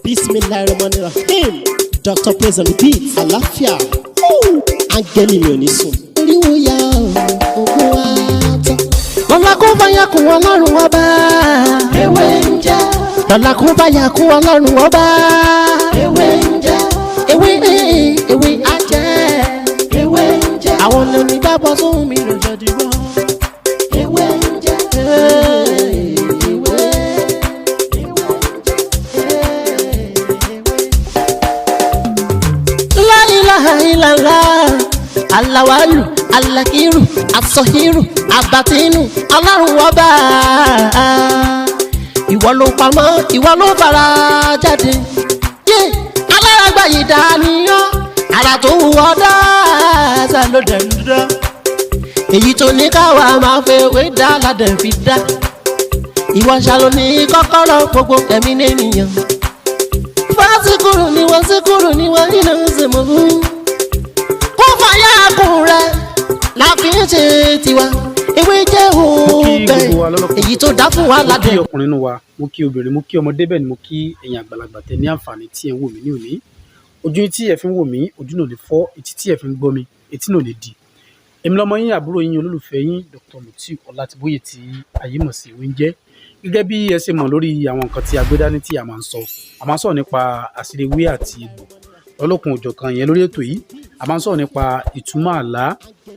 Bismillahirrahmanirrahim. Dr. Praise on the beat. Àlàáfíà. Áńgẹ́lì mi ò ní sùn. Oríwo ya ògùn wa tán. Lọ́la kó bá yà kún Ọlọ́run ọba. Ewé ń jẹ́. Lọ́la kó bá yà kún Ọlọ́run ọba. Ewé ń jẹ́. Ewé á jẹ́. Ewé ń jẹ́. Àwọn lóní dábọ̀ sóhun mi lọ́jọ́ dìbò. Ewé ń jẹ́. Ilala alawalu alakiru asọhiru abatinu Ọlọ́run ọba ìwọ ló pamọ́ ìwọ ló fara jáde yé aláràgbà yìí dàníyàn ara tó wù ọ́ dáadáa ló dẹ̀ ń dá èyí tó ní káwa máa fẹ́ wé dá ládẹ̀ fi dá ìwọ ṣàlò ní kọ́kọ́rọ́ gbogbo ẹ̀mí nìyẹn fásikúrò ni wọ́n síkúrò ni wọ́n nínú ìsìnkú rẹ̀ la fi ń ṣe tiwa ewé jẹ́ òògbẹ́ èyí tó dá fún wa ládẹ. mo kí ọkùnrin nínú wa mo kí obìnrin mo kí ọmọdé bẹ́ẹ̀ ni mo kí ẹ̀yin àgbàlagbà tẹ ní àǹfààní tí ẹ ń wò mí ní òní ojú tí ẹ fi ń wò mí ojú náà lè fọ́ etí tí ẹ fi ń gbọ́ mi etí náà lè di èmi lọmọ yín àbúrò yín olólùfẹ́ yín Dr. Mutiu Ọlátìbóyè tí ayé mọ̀ sí ìwé ń jẹ́ gẹ́gẹ́ bí ẹ ṣe mọ̀ lórí àwọn nǹkan tí a gbé dání tí a máa ń sọ̀rọ̀ nípa àṣírí ewé àti egbò lọ́lọ́kun òjọ̀kan yẹn lórí ètò yìí a máa ń sọ̀rọ̀ nípa ìtumọ̀ àlá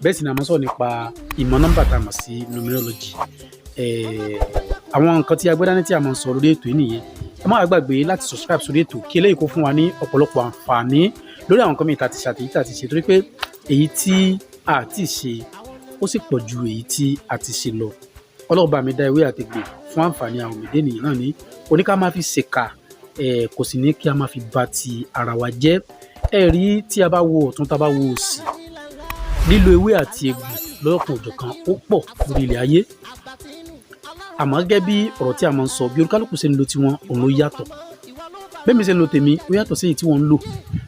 bẹ́ẹ̀ sì ni a máa ń sọ̀rọ̀ nípa ìmọ̀ nọ́mbà tá a mọ̀ sí numerology àwọn nǹkan tí a gbé dání tí a máa ń sọ lórí ètò yìí nìyẹn ẹ má gbàgbé láti subscribe sórí ètò kí eléyìí kó fún wa ní ọ̀pọ̀lọpọ̀ àǹfààní lórí àwọn nǹkan mìíràn tá a ti ṣàtẹ̀yí tá a ti ṣe torí pé èyí tí a ti ṣe ó sì pọ̀ ju èyí tí a ti ṣe lọ ọlọ́ọ̀bá mi dá ewé àtegbò fún àǹfààní àwọn òmìnira ènìyàn náà ní oníká máa fi ṣèkà kò sì ní kí a máa fi bà ti ara wa jẹ́ rí tí a bá wo ọ̀tún tá a bá wo òsì lílo ewé àti egbò lọ́kàn òjọ̀kan ó pọ̀ lórí ilẹ̀ ayé àmọ́ gẹ́gẹ́ bí ọ̀rọ̀ tí a máa ń sọ bí olúkálùkù ṣe ń lo tiwọn òun ló yàtọ̀ bẹ́ẹ̀ mi ṣe ń lo tèmi ó yàtọ̀ sí èyí tí wọ́n ń lò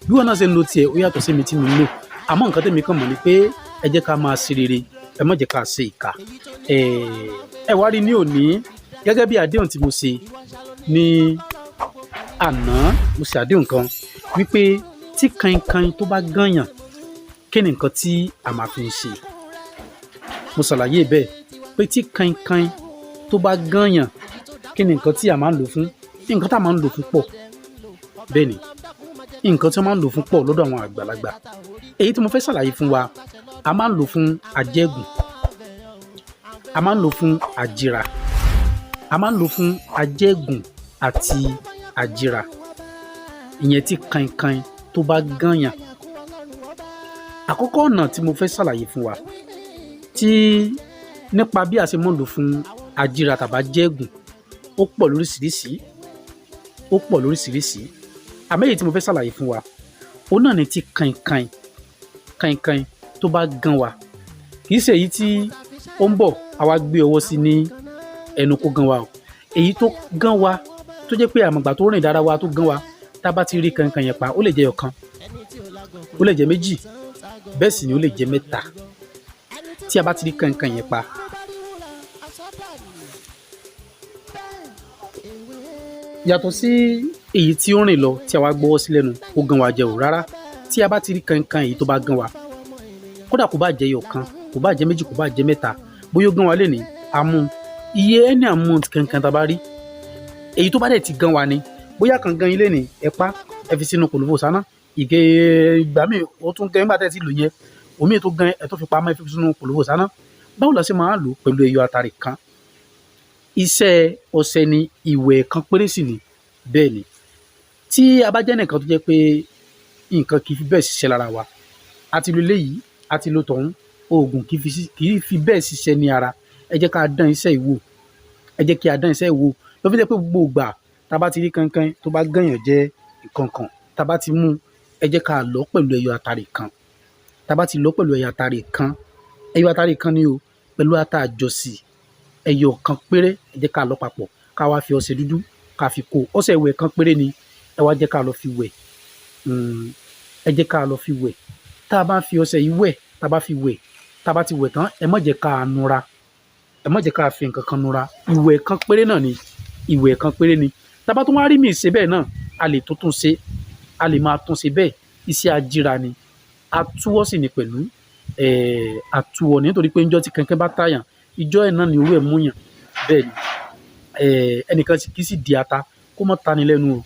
bí wọ́n náà ṣe ń lo tiẹ̀ ó yàtọ̀ sí èmi tí mo ń lò àmọ́ nǹkan tèmi kàn mọ̀ ni pé ẹ jẹ́ ká máa ṣe rere ẹ má jẹ́ ká ṣe ìkà ẹ wá rí ní òní gẹ́gẹ́ bí àdéhùn tí mo ṣe ní àná mo ṣe àdéhùn kan wípé tí Kainkain tó bá gànyàn kí ni nǹkan tí a máa fi ń ṣe mo ṣàlàyé bẹ́ẹ̀ pé tí Kainkain tó bá gànyàn kí ni nǹkan tí a máa ń lò fún nǹkan tá a máa ń lò fún pọ̀ bẹ́ẹ̀ ni nǹkan tí wọ́n máa ń lò fún pọ̀ lọ́dọ̀ àwọn àgbàlagbà èyí tí mo fẹ́ ṣàlàyé fún wa a máa ń lò fún ajẹ́gùn a máa ń lò fún àjìrà a máa ń lò fún ajẹ́gùn àti àjìrà ìyẹn tí Kainkain tó bá gànyàn àkọ́kọ́ ọ̀nà tí mo fẹ́ ṣàlàyé fún wa tí nípa bí a ṣe máa ń lò fún àjìrà tàbí ajẹ́gùn ó pọ̀ lóríṣiríṣi àmọ́ èyí tí mo fẹ́ ṣàlàyé fún wa òun náà ni tí Kainkain tó bá gàn wá kì í ṣe èyí tí ó ń bọ̀ àwa gbé ọwọ́ sí ní ẹnu kó gàn wá o èyí tó gàn wá tó jẹ́ pé àmọ̀gbà tó rìn dára wa tó gàn wá tá a bá ti rí Kainkain yẹn pa ó lè jẹ́ ọ̀kan ó lè jẹ́ méjì bẹ́ẹ̀ sì ni ó lè jẹ́ mẹ́ta tí a bá ti rí Kainkain yẹn pa yàtọ̀ sí èyí tí ó rìn lọ tí a wá gbọ́wọ́ sí lẹ́nu ó gàn wá jẹ ò rárá tí a bá ti rí Kainkain èyí tó bá gàn wá kódà kò bá jẹ́ ọ̀kan kò bá jẹ́ méjì kò bá jẹ́ mẹ́ta bóyá ó gàn wá lè ní amú iye ẹni amount Kainkain tá a bá rí èyí tó bá dẹ̀ ti gàn wá ni bóyá kan gan ilé ní ẹ̀pá ẹ fi sínú kòlóbò sáná ìgbà míì ó tún gan nígbà tẹ́ ẹ ti lò yẹn omi tó gan ẹ tó fi pamọ́ ẹ fi sínú kòlóbò sáná báwo la ṣe máa lò pẹ̀lú ẹyọ àtàrí kan iṣẹ́ ọṣẹ ni ìwẹ̀ kan péré sì ni bẹ́ẹ̀ ni tí a bá jẹ́ nìkan tó jẹ́ pé nǹkan kì í fi bẹ́ẹ̀ ṣiṣẹ́ lára wa a ti lo eléyìí a ti lo tọ̀hún oògùn kì í fi bẹ́ẹ̀ ṣiṣẹ́ ní ara ẹ jẹ́ ká dán iṣẹ́ ìwò ẹ jẹ́ kí a dán iṣẹ́ ìwò ló fi jẹ́ pé gbogbo ìgbà tá a bá ti rí Kainkain tó bá gànyàn jẹ́ nǹkan kan tá a bá ti mú ẹ jẹ́ ká lọ pẹ̀lú ẹyọ àtàrí kan tá a bá ti lọ pẹ̀lú ẹyọ àtàrí kan ni o pẹ̀lú ata àjọsì ẹyọ kan péré ẹ jẹ́ ká lọ papọ̀ ká wá fi ọṣẹ dúdú ká fi kó ọṣẹ ìwẹ̀ kan péré ni ẹ wá jẹ́ ká lọ fi wẹ̀ ẹ jẹ́ ká lọ fi wẹ̀ tá a bá fi ọṣẹ yìí wẹ̀ tá a bá fi wẹ̀ tá a bá ti wẹ̀ tán ẹ má jẹ́ ká nura ẹ má jẹ́ ká fi nǹkan kan nura ìwẹ̀ kan péré náà ni ìwẹ̀ kan péré ni tá a bá tún wá rí mi ṣe bẹ́ẹ̀ náà a lè tó tún ṣe, a lè máa tún ṣe bẹ́ẹ̀. Iṣẹ́ ajíra ni, atúwọ́ sì ni pẹ̀lú, atúwọ́ ni nítorí pé ńjọ́ tí kẹ̀kẹ́ bá tàyàn, ijọ́ ẹ̀ náà ni owó ẹ̀ mú yàn. Bẹ́ẹ̀ ni, ẹnìkan kì í sì di ata kó má tani lẹ́nu o.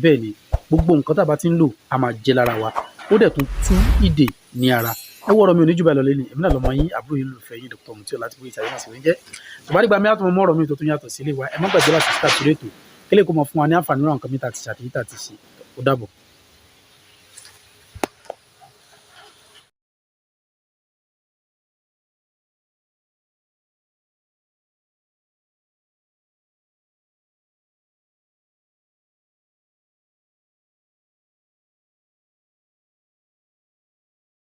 Bẹ́ẹ̀ ni, gbogbo nǹkan tá a bá ti ń lò a máa jẹ lára wa, ó dẹ̀ tún tú ìdè ní ara. Ẹ wo ọ̀rọ̀ mi ò ní jù báyìí lọ lẹ́ni, èmi náà lọmọ yín, àbúrò yín, olùfẹ́ yín, Dr. Mutí Ọlátìbóyè Ìsàyè náà sì ń jẹ́. Tó bá dìgbà mi á tún mọ ọ̀rọ̀ mi tó tún yàtọ̀ sí ilé wa, ẹ má gbàgbé láti subscribe sórí ètò, kí lè kó mọ fún wa ní àǹfààní náà nǹkan mi tá ti ṣe àti yìí tá ti ṣe. Ó dàbọ̀.